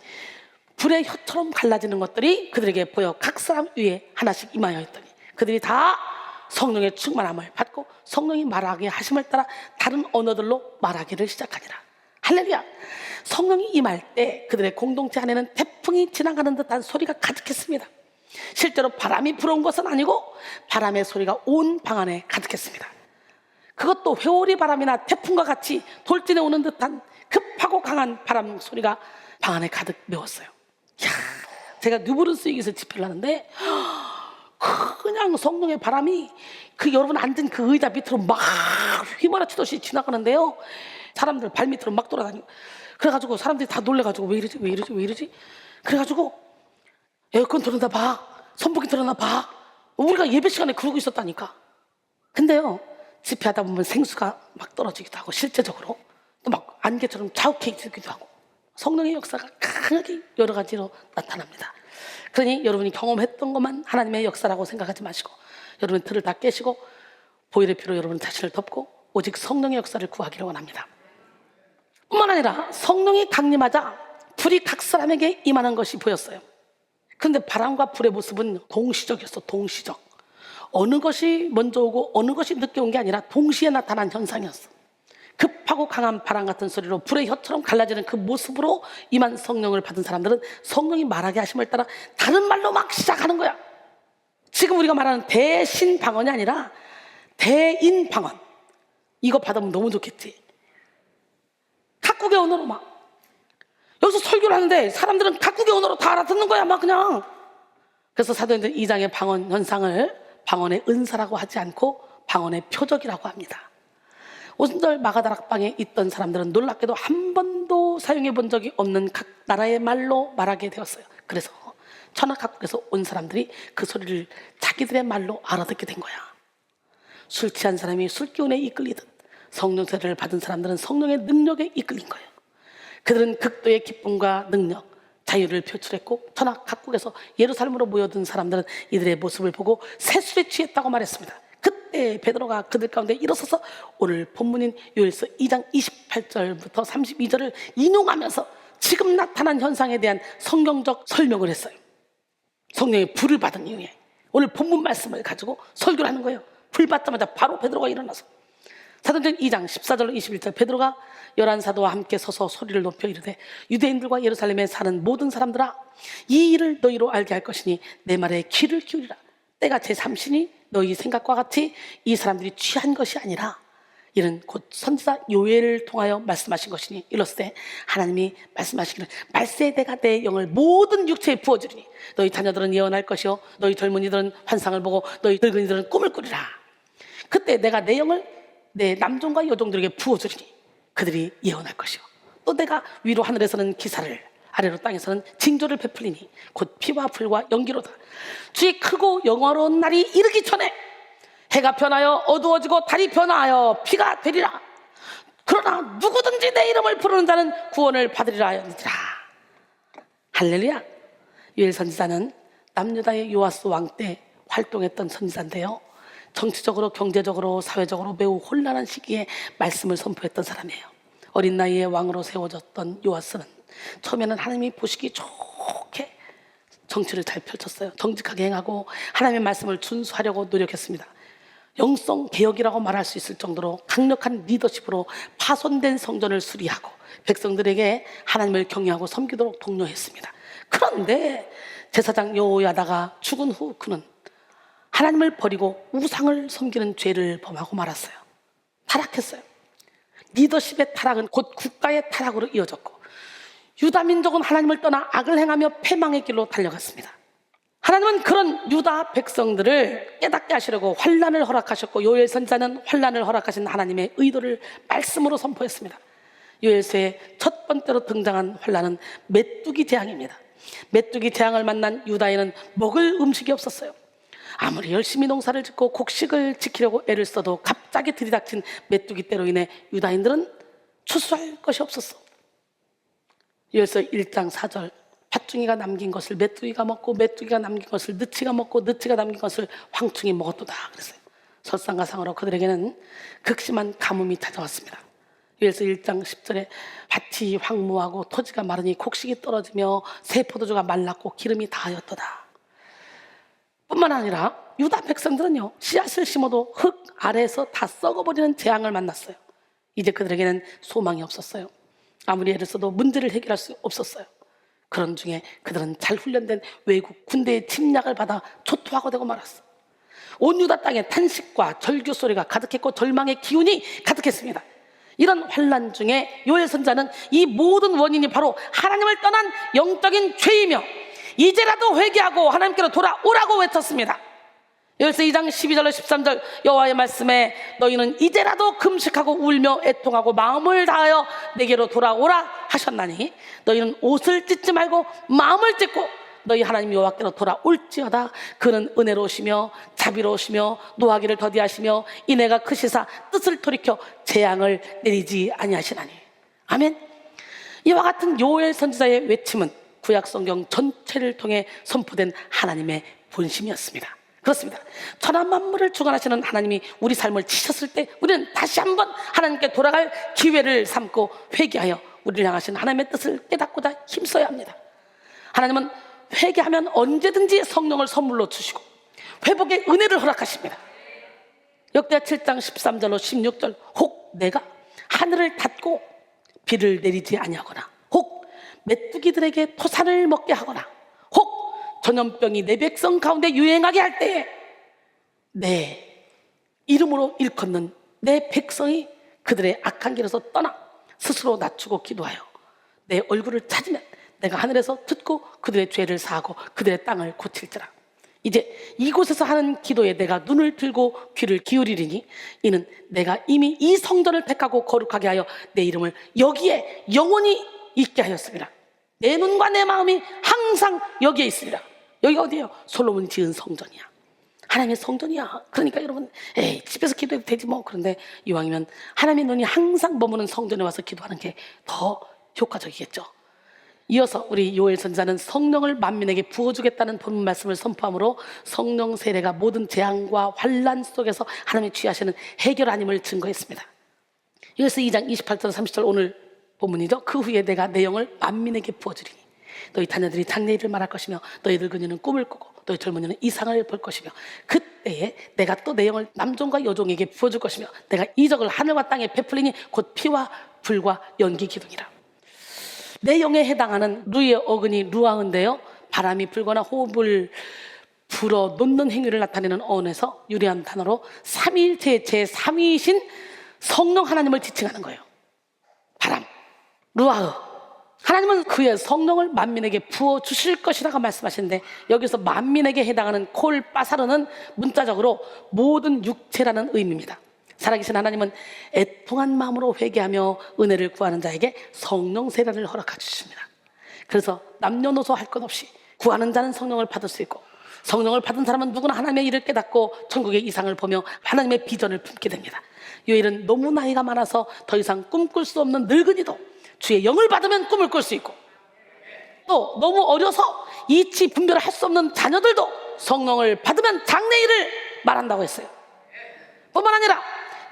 불의 혀처럼 갈라지는 것들이 그들에게 보여 각 사람 위에 하나씩 임하여 있더니 그들이 다 성령의 충만함을 받고 성령이 말하게 하심을 따라 다른 언어들로 말하기를 시작하니라. 할렐루야. 성령이 임할 때 그들의 공동체 안에는 태풍이 지나가는 듯한 소리가 가득했습니다. 실제로 바람이 불어온 것은 아니고 바람의 소리가 온 방 안에 가득했습니다. 그것도 회오리 바람이나 태풍과 같이 돌진해 오는 듯한 급하고 강한 바람 소리가 방 안에 가득 메웠어요. 이야, 제가 뉴브른스 위기에서 집회를 하는데 그냥 성령의 바람이 그 여러분 앉은 그 의자 밑으로 막 휘몰아치듯이 지나가는데요. 사람들 발 밑으로 막 돌아다니고 그래가지고 사람들이 다 놀래가지고 왜 이러지? 그래가지고 에어컨 틀어놔 봐, 선풍기 틀어놔 봐. 우리가 예배 시간에 그러고 있었다니까. 근데요, 집회하다 보면 생수가 막 떨어지기도 하고 실제적으로 또 막 안개처럼 자욱해지기도 하고 성령의 역사가 강하게 여러 가지로 나타납니다. 그러니 여러분이 경험했던 것만 하나님의 역사라고 생각하지 마시고 여러분 틀을 다 깨시고 보혈의 피로 여러분 자신을 덮고 오직 성령의 역사를 구하기를 원합니다. 뿐만 아니라 성령이 강림하자 불이 각 사람에게 임하는 것이 보였어요. 그런데 바람과 불의 모습은 동시적이었어. 동시적. 어느 것이 먼저 오고 어느 것이 늦게 온 게 아니라 동시에 나타난 현상이었어. 급하고 강한 바람 같은 소리로 불의 혀처럼 갈라지는 그 모습으로 임한 성령을 받은 사람들은 성령이 말하게 하심을 따라 다른 말로 막 시작하는 거야. 지금 우리가 말하는 대신 방언이 아니라 대인 방언. 이거 받으면 너무 좋겠지. 각국의 언어로 막 여기서 설교를 하는데 사람들은 각국의 언어로 다 알아듣는 거야 막 그냥. 그래서 사도행전 2장의 방언 현상을 방언의 은사라고 하지 않고 방언의 표적이라고 합니다. 오순절 마가다락방에 있던 사람들은 놀랍게도 한 번도 사용해 본 적이 없는 각 나라의 말로 말하게 되었어요. 그래서 천하 각국에서 온 사람들이 그 소리를 자기들의 말로 알아듣게 된 거야. 술 취한 사람이 술기운에 이끌리듯 성령 세례를 받은 사람들은 성령의 능력에 이끌린 거예요. 그들은 극도의 기쁨과 능력, 자유를 표출했고 천하 각국에서 예루살렘으로 모여든 사람들은 이들의 모습을 보고 새술에 취했다고 말했습니다. 그때 베드로가 그들 가운데 일어서서 오늘 본문인 요엘서 2장 28절부터 32절을 인용하면서 지금 나타난 현상에 대한 성경적 설명을 했어요. 성령의 불을 받은 이후에 오늘 본문 말씀을 가지고 설교를 하는 거예요. 불 받자마자 바로 베드로가 일어나서 사도행전 2장 14절로 21절 베드로가 11사도와 함께 서서 소리를 높여 이르되 유대인들과 예루살렘에 사는 모든 사람들아 이 일을 너희로 알게 할 것이니 내 말에 귀를 기울이라. 때가 제3시니 너희 생각과 같이 이 사람들이 취한 것이 아니라 이는 곧 선지자 요엘을 통하여 말씀하신 것이니 이로써 하나님이 말씀하시기를 말세에 내가 내 영을 모든 육체에 부어주리니 너희 자녀들은 예언할 것이요 너희 젊은이들은 환상을 보고 너희 늙은이들은 꿈을 꾸리라. 그때 내가 내 영을 내 남종과 여종들에게 부어주리니 그들이 예언할 것이요 또 내가 위로 하늘에서는 기사를 아래로 땅에서는 징조를 베풀리니 곧 피와 불과 연기로다. 주의 크고 영화로운 날이 이르기 전에 해가 변하여 어두워지고 달이 변하여 피가 되리라. 그러나 누구든지 내 이름을 부르는 자는 구원을 받으리라 하였느니라. 할렐루야. 요엘 선지자는 남유다의 요아스 왕 때 활동했던 선지자인데요, 정치적으로 경제적으로 사회적으로 매우 혼란한 시기에 말씀을 선포했던 사람이에요. 어린 나이에 왕으로 세워졌던 요아스는 처음에는 하나님이 보시기 좋게 정치를 잘 펼쳤어요. 정직하게 행하고 하나님의 말씀을 준수하려고 노력했습니다. 영성 개혁이라고 말할 수 있을 정도로 강력한 리더십으로 파손된 성전을 수리하고 백성들에게 하나님을 경외하고 섬기도록 독려했습니다. 그런데 제사장 여호야다가 죽은 후 그는 하나님을 버리고 우상을 섬기는 죄를 범하고 말았어요. 타락했어요. 리더십의 타락은 곧 국가의 타락으로 이어졌고 유다 민족은 하나님을 떠나 악을 행하며 패망의 길로 달려갔습니다. 하나님은 그런 유다 백성들을 깨닫게 하시려고 환난을 허락하셨고 요엘 선지자는 환난을 허락하신 하나님의 의도를 말씀으로 선포했습니다. 요엘서의 첫 번째로 등장한 환난은 메뚜기 재앙입니다. 메뚜기 재앙을 만난 유다에는 먹을 음식이 없었어요. 아무리 열심히 농사를 짓고 곡식을 지키려고 애를 써도 갑자기 들이닥친 메뚜기 떼로 인해 유다인들은 추수할 것이 없었어. 요엘서 1장 4절 팥중이가 남긴 것을 메뚜기가 먹고 메뚜기가 남긴 것을 느치가 먹고 느치가 남긴 것을 황충이 먹었도다 그랬어요. 설상가상으로 그들에게는 극심한 가뭄이 찾아왔습니다. 요엘서 1장 10절에 밭이 황무하고 토지가 마르니 곡식이 떨어지며 새 포도주가 말랐고 기름이 다하였도다. 뿐만 아니라 유다 백성들은요 씨앗을 심어도 흙 아래에서 다 썩어버리는 재앙을 만났어요. 이제 그들에게는 소망이 없었어요. 아무리 애를 써도 문제를 해결할 수 없었어요. 그런 중에 그들은 잘 훈련된 외국 군대의 침략을 받아 초토화가 되고 말았어. 온 유다 땅에 탄식과 절규 소리가 가득했고 절망의 기운이 가득했습니다. 이런 환난 중에 요엘 선지자는 이 모든 원인이 바로 하나님을 떠난 영적인 죄이며 이제라도 회개하고 하나님께로 돌아오라고 외쳤습니다. 요엘서 2장 12절로 13절 여호와의 말씀에 너희는 이제라도 금식하고 울며 애통하고 마음을 다하여 내게로 돌아오라 하셨나니 너희는 옷을 찢지 말고 마음을 찢고 너희 하나님 여호와께로 돌아올지어다. 그는 은혜로우시며 자비로우시며 노하기를 더디하시며 인애가 크시사 뜻을 돌이켜 재앙을 내리지 아니하시나니. 아멘. 이와 같은 요엘 선지자의 외침은 구약 성경 전체를 통해 선포된 하나님의 본심이었습니다. 그렇습니다. 천하 만물을 주관하시는 하나님이 우리 삶을 치셨을 때 우리는 다시 한번 하나님께 돌아갈 기회를 삼고 회개하여 우리를 향하신 하나님의 뜻을 깨닫고자 힘써야 합니다. 하나님은 회개하면 언제든지 성령을 선물로 주시고 회복의 은혜를 허락하십니다. 역대하 7장 13절로 16절 혹 내가 하늘을 닫고 비를 내리지 아니하거나 혹 메뚜기들에게 토산을 먹게 하거나 혹 전염병이 내 백성 가운데 유행하게 할 때에 내 이름으로 일컫는 내 백성이 그들의 악한 길에서 떠나 스스로 낮추고 기도하여 내 얼굴을 찾으면 내가 하늘에서 듣고 그들의 죄를 사하고 그들의 땅을 고칠지라. 이제 이곳에서 하는 기도에 내가 눈을 들고 귀를 기울이리니 이는 내가 이미 이 성전을 택하고 거룩하게 하여 내 이름을 여기에 영원히 있게 하였습니다. 내 눈과 내 마음이 항상 여기에 있으리라. 여기가 어디예요? 솔로몬이 지은 성전이야. 하나님의 성전이야. 그러니까 여러분 에이 집에서 기도해도 되지 뭐. 그런데 이왕이면 하나님의 눈이 항상 머무는 성전에 와서 기도하는 게 더 효과적이겠죠. 이어서 우리 요엘 선지자는 성령을 만민에게 부어주겠다는 본문 말씀을 선포함으로 성령 세례가 모든 재앙과 환난 속에서 하나님이 취하시는 해결아님을 증거했습니다. 요엘서 2장 28절 30절 오늘 본문이죠. 그 후에 내가 내 영을 만민에게 부어주리니 너희 자녀들이 장래일을 말할 것이며 너희 늙은이는 꿈을 꾸고 너희 젊은이는 이상을 볼 것이며 그때에 내가 또 내 영을 남종과 여종에게 부어줄 것이며 내가 이적을 하늘과 땅에 베풀리니 곧 피와 불과 연기 기둥이라. 내 영에 해당하는 루의 어근이 루아인데요, 바람이 불거나 호흡을 불어 놓는 행위를 나타내는 어원에서 유래한 단어로 삼위일체의 제3위이신 성령 하나님을 지칭하는 거예요. 바람, 루아흐. 하나님은 그의 성령을 만민에게 부어주실 것이라고 말씀하시는데 여기서 만민에게 해당하는 콜 빠사르는 문자적으로 모든 육체라는 의미입니다. 살아계신 하나님은 애통한 마음으로 회개하며 은혜를 구하는 자에게 성령 세례를 허락해 주십니다. 그래서 남녀노소 할 것 없이 구하는 자는 성령을 받을 수 있고 성령을 받은 사람은 누구나 하나님의 일을 깨닫고 천국의 이상을 보며 하나님의 비전을 품게 됩니다. 요엘은 너무 나이가 많아서 더 이상 꿈꿀 수 없는 늙은이도 주의 영을 받으면 꿈을 꿀 수 있고 또 너무 어려서 이치 분별을 할 수 없는 자녀들도 성령을 받으면 장래일을 말한다고 했어요. 뿐만 아니라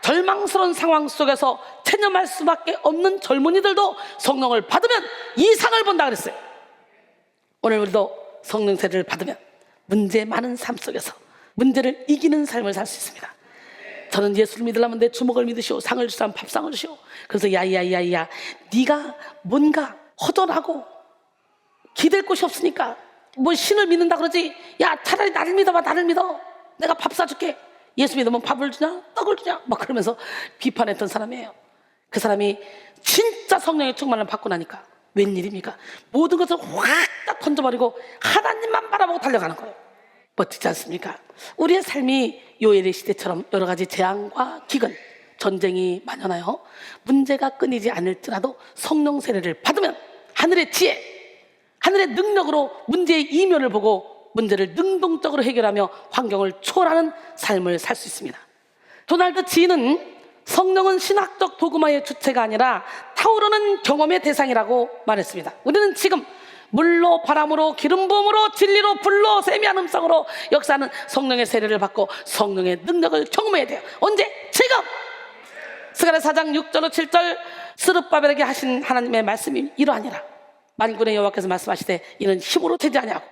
절망스러운 상황 속에서 체념할 수밖에 없는 젊은이들도 성령을 받으면 이상을 본다 그랬어요. 오늘 우리도 성령 세례를 받으면 문제 많은 삶 속에서 문제를 이기는 삶을 살 수 있습니다. 저는 예수를 믿으려면 내 주먹을 믿으시오, 상을 주시면 밥상을 주시오. 그래서 야야야야, 네가 뭔가 허전하고 기댈 곳이 없으니까 뭐 신을 믿는다 그러지, 야 차라리 나를 믿어봐, 나를 믿어, 내가 밥 사줄게. 예수 믿으면 밥을 주냐 떡을 주냐 막 그러면서 비판했던 사람이에요. 그 사람이 진짜 성령의 충만을 받고 나니까 웬일입니까? 모든 것을 확 다 던져버리고 하나님만 바라보고 달려가는 거예요. 멋지지 않습니까? 우리의 삶이 요엘의 시대처럼 여러 가지 재앙과 기근, 전쟁이 만연하여 문제가 끊이지 않을지라도 성령 세례를 받으면 하늘의 지혜, 하늘의 능력으로 문제의 이면을 보고 문제를 능동적으로 해결하며 환경을 초월하는 삶을 살 수 있습니다. 도널드 지인은 성령은 신학적 도그마의 주체가 아니라 타오르는 경험의 대상이라고 말했습니다. 우리는 지금 물로, 바람으로, 기름 부음으로, 진리로, 불로, 세미한 음성으로 역사하는 성령의 세례를 받고 성령의 능력을 경험해야 돼요. 언제? 지금! 스가랴 4장 6절로 7절 스룹바벨에게 하신 하나님의 말씀이 이러하니라. 만군의 여호와께서 말씀하시되 이는 힘으로 되지 아니하고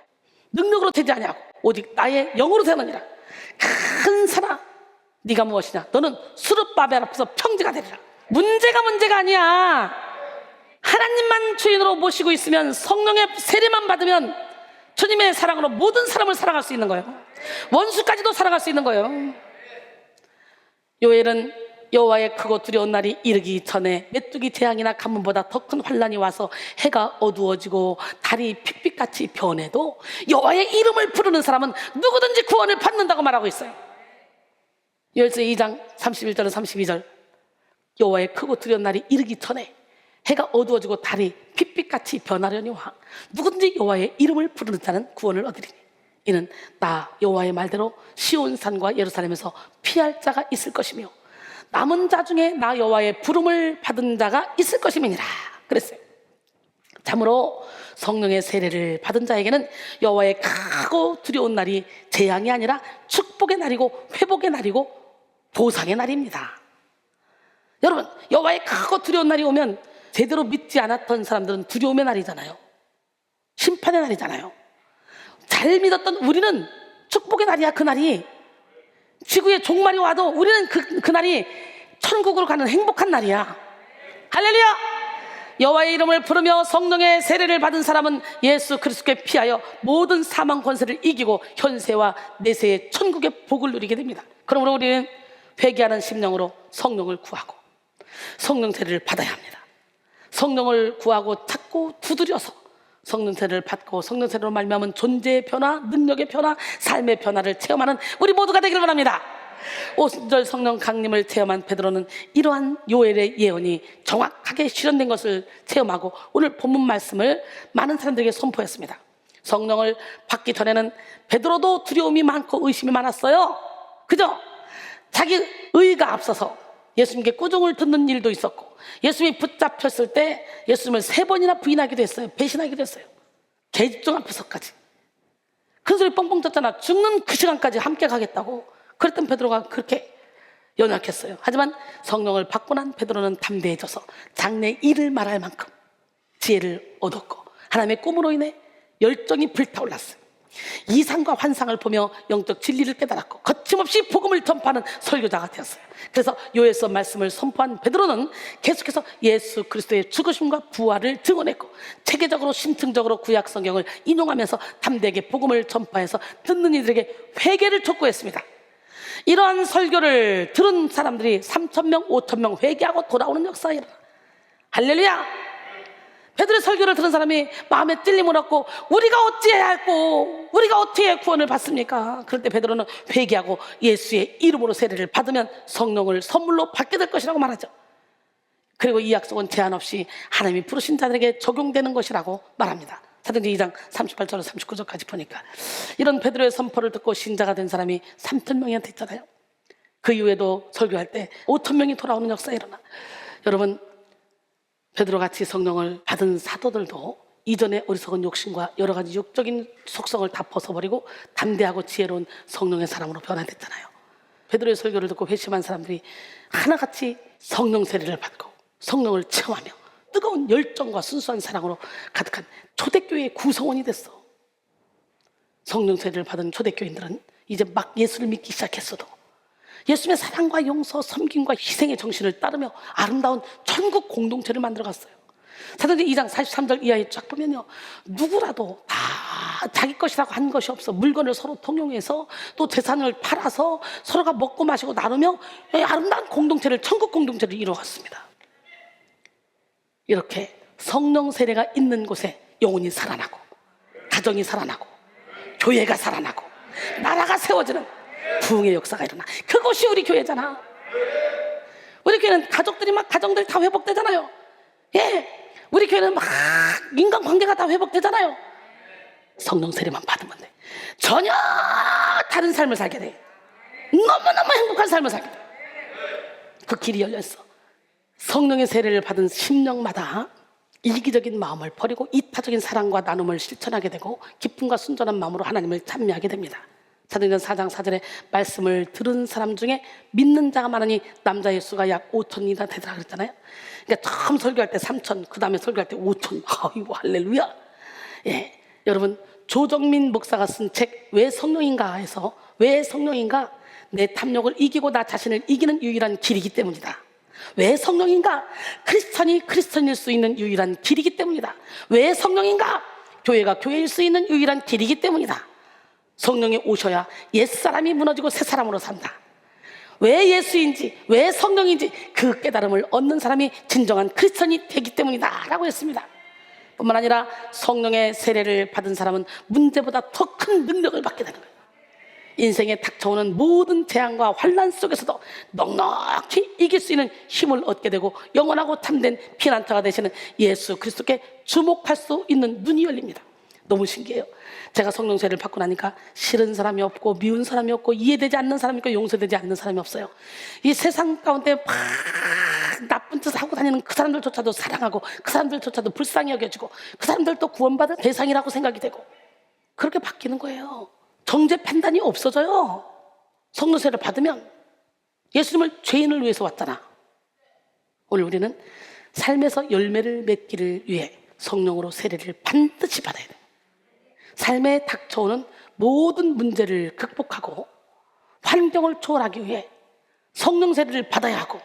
능력으로 되지 아니하고 오직 나의 영으로 되느니라. 큰 사람, 네가 무엇이냐? 너는 스룹바벨 앞에서 평지가 되리라. 문제가 아니야. 하나님만 주인으로 모시고 있으면, 성령의 세례만 받으면 주님의 사랑으로 모든 사람을 사랑할 수 있는 거예요. 원수까지도 사랑할 수 있는 거예요. 요엘은 여호와의 크고 두려운 날이 이르기 전에 메뚜기 재앙이나 가뭄보다 더 큰 환란이 와서 해가 어두워지고 달이 핏빛같이 변해도 여호와의 이름을 부르는 사람은 누구든지 구원을 받는다고 말하고 있어요. 요엘서 2장 31절로 32절, 여호와의 크고 두려운 날이 이르기 전에 해가 어두워지고 달이 핏빛같이 변하려니와 누구든지 여호와의 이름을 부르는 자는 구원을 얻으리니 이는 나 여호와의 말대로 시온산과 예루살렘에서 피할 자가 있을 것이며 남은 자 중에 나 여호와의 부름을 받은 자가 있을 것임이니라 그랬어요. 참으로 성령의 세례를 받은 자에게는 여호와의 크고 두려운 날이 재앙이 아니라 축복의 날이고 회복의 날이고 보상의 날입니다. 여러분, 여호와의 크고 두려운 날이 오면 제대로 믿지 않았던 사람들은 두려움의 날이잖아요. 심판의 날이잖아요. 잘 믿었던 우리는 축복의 날이야. 그 날이 지구에 종말이 와도 우리는 그 날이 천국으로 가는 행복한 날이야. 할렐루야. 여호와의 이름을 부르며 성령의 세례를 받은 사람은 예수 그리스도께 피하여 모든 사망 권세를 이기고 현세와 내세의 천국의 복을 누리게 됩니다. 그러므로 우리는 회개하는 심령으로 성령을 구하고 성령 세례를 받아야 합니다. 성령을 구하고 찾고 두드려서 성령 세례를 받고 성령 세례로 말미암은 존재의 변화, 능력의 변화, 삶의 변화를 체험하는 우리 모두가 되기를 바랍니다. 5절 성령 강림을 체험한 베드로는 이러한 요엘의 예언이 정확하게 실현된 것을 체험하고 오늘 본문 말씀을 많은 사람들에게 선포했습니다. 성령을 받기 전에는 베드로도 두려움이 많고 의심이 많았어요. 그죠? 자기 의가 앞서서 예수님께 꾸중을 듣는 일도 있었고, 예수님이 붙잡혔을 때 예수님을 3번이나 부인하기도 했어요. 배신하기도 했어요. 계집종 앞에서까지 큰 소리 뻥뻥 쳤잖아. 죽는 그 시간까지 함께 가겠다고. 그랬던 베드로가 그렇게 연약했어요. 하지만 성령을 받고 난 베드로는 담대해져서 장래 일을 말할 만큼 지혜를 얻었고 하나님의 꿈으로 인해 열정이 불타올랐어요. 이상과 환상을 보며 영적 진리를 깨달았고 거침없이 복음을 전파하는 설교자가 되었어요. 그래서 요엘서 말씀을 선포한 베드로는 계속해서 예수 그리스도의 죽으심과 부활을 증언했고 체계적으로 심층적으로 구약 성경을 인용하면서 담대하게 복음을 전파해서 듣는 이들에게 회개를 촉구했습니다. 이러한 설교를 들은 사람들이 3,000명, 5,000명 회개하고 돌아오는 역사가 일어나. 할렐루야. 베드로의 설교를 들은 사람이 마음에 찔림을 얻고 우리가 어찌해야 할꼬, 우리가 어떻게 구원을 받습니까? 그럴 때 베드로는 회개하고 예수의 이름으로 세례를 받으면 성령을 선물로 받게 될 것이라고 말하죠. 그리고 이 약속은 제한 없이 하나님이 부르신 자들에게 적용되는 것이라고 말합니다. 사도행전 2장 38절로 39절까지 보니까 이런 베드로의 선포를 듣고 신자가 된 사람이 3,000명이나 됐잖아요. 그 이후에도 설교할 때 5,000명이 돌아오는 역사가 일어나. 여러분, 베드로같이 성령을 받은 사도들도 이전의 어리석은 욕심과 여러 가지 육적인 속성을 다 벗어버리고 담대하고 지혜로운 성령의 사람으로 변화됐잖아요. 베드로의 설교를 듣고 회심한 사람들이 하나같이 성령 세례를 받고 성령을 체험하며 뜨거운 열정과 순수한 사랑으로 가득한 초대교회의 구성원이 됐어. 성령 세례를 받은 초대교인들은 이제 막 예수를 믿기 시작했어도 예수님의 사랑과 용서, 섬김과 희생의 정신을 따르며 아름다운 천국 공동체를 만들어갔어요. 사도행전 2장 43절 이하에 쫙 보면요, 누구라도 다 자기 것이라고 한 것이 없어 물건을 서로 통용해서 또 재산을 팔아서 서로가 먹고 마시고 나누며 아름다운 공동체를, 천국 공동체를 이루었습니다. 이렇게 성령 세례가 있는 곳에 영혼이 살아나고, 가정이 살아나고, 교회가 살아나고, 나라가 세워지는 부흥의 역사가 일어나. 그것이 우리 교회잖아. 우리 교회는 가족들이 막, 가정들이 다 회복되잖아요. 예, 우리 교회는 막 인간관계가 다 회복되잖아요. 성령 세례만 받으면 돼. 전혀 다른 삶을 살게 돼. 너무너무 행복한 삶을 살게 돼. 그 길이 열렸어. 성령의 세례를 받은 심령마다 이기적인 마음을 버리고 이타적인 사랑과 나눔을 실천하게 되고 기쁨과 순전한 마음으로 하나님을 찬미하게 됩니다. 사도행전 4장 4절에 말씀을 들은 사람 중에 믿는 자가 많으니 남자의 수가 약 5천이나 되더라 그랬잖아요. 그러니까 처음 설교할 때 3천, 그 다음에 설교할 때 5천. 아이고 할렐루야. 예, 여러분, 조정민 목사가 쓴 책 왜 성령인가 해서, 왜 성령인가? 내 탐욕을 이기고 나 자신을 이기는 유일한 길이기 때문이다. 왜 성령인가? 크리스천이 크리스천일 수 있는 유일한 길이기 때문이다. 왜 성령인가? 교회가 교회일 수 있는 유일한 길이기 때문이다. 성령이 오셔야 옛사람이 무너지고 새사람으로 산다. 왜 예수인지, 왜 성령인지 그 깨달음을 얻는 사람이 진정한 크리스천이 되기 때문이다 라고 했습니다. 뿐만 아니라 성령의 세례를 받은 사람은 문제보다 더 큰 능력을 받게 되는 거예요. 인생에 닥쳐오는 모든 재앙과 환난 속에서도 넉넉히 이길 수 있는 힘을 얻게 되고 영원하고 참된 피난처가 되시는 예수 그리스도께 주목할 수 있는 눈이 열립니다. 너무 신기해요. 제가 성령 세례를 받고 나니까 싫은 사람이 없고 미운 사람이 없고 이해되지 않는 사람이 있고 용서되지 않는 사람이 없어요. 이 세상 가운데 막 나쁜 짓을 하고 다니는 그 사람들조차도 사랑하고, 그 사람들조차도 불쌍히 여겨지고, 그 사람들도 구원받은 대상이라고 생각이 되고, 그렇게 바뀌는 거예요. 정죄 판단이 없어져요. 성령 세례를 받으면. 예수님을 죄인을 위해서 왔잖아. 오늘 우리는 삶에서 열매를 맺기를 위해 성령으로 세례를 반드시 받아야 돼. 삶에 닥쳐오는 모든 문제를 극복하고 환경을 초월하기 위해 성령 세례를 받아야 하고,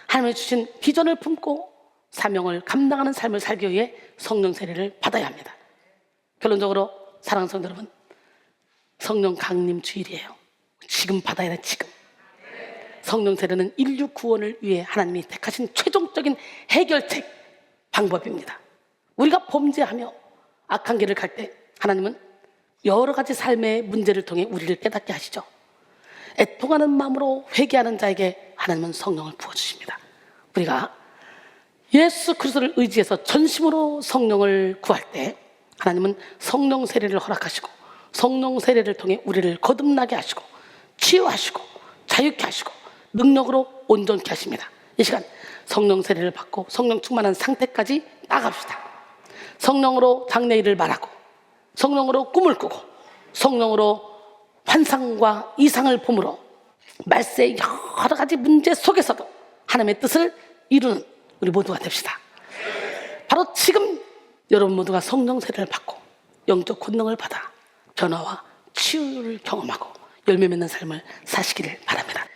하나님이 주신 비전을 품고 사명을 감당하는 삶을 살기 위해 성령 세례를 받아야 합니다. 결론적으로 사랑하는 성도 여러분, 성령 강림 주일이에요. 지금 받아야 돼, 지금. 성령 세례는 인류 구원을 위해 하나님이 택하신 최종적인 해결책, 방법입니다. 우리가 범죄하며 악한 길을 갈 때 하나님은 여러 가지 삶의 문제를 통해 우리를 깨닫게 하시죠. 애통하는 마음으로 회개하는 자에게 하나님은 성령을 부어주십니다. 우리가 예수 그리스도를 의지해서 전심으로 성령을 구할 때 하나님은 성령 세례를 허락하시고 성령 세례를 통해 우리를 거듭나게 하시고 치유하시고 자유케 하시고 능력으로 온전케 하십니다. 이 시간 성령 세례를 받고 성령 충만한 상태까지 나갑시다. 성령으로 장래일을 말하고, 성령으로 꿈을 꾸고, 성령으로 환상과 이상을 봄으로 말세의 여러 가지 문제 속에서도 하나님의 뜻을 이루는 우리 모두가 됩시다. 바로 지금 여러분 모두가 성령 세례를 받고 영적 권능을 받아 변화와 치유를 경험하고 열매 맺는 삶을 사시기를 바랍니다.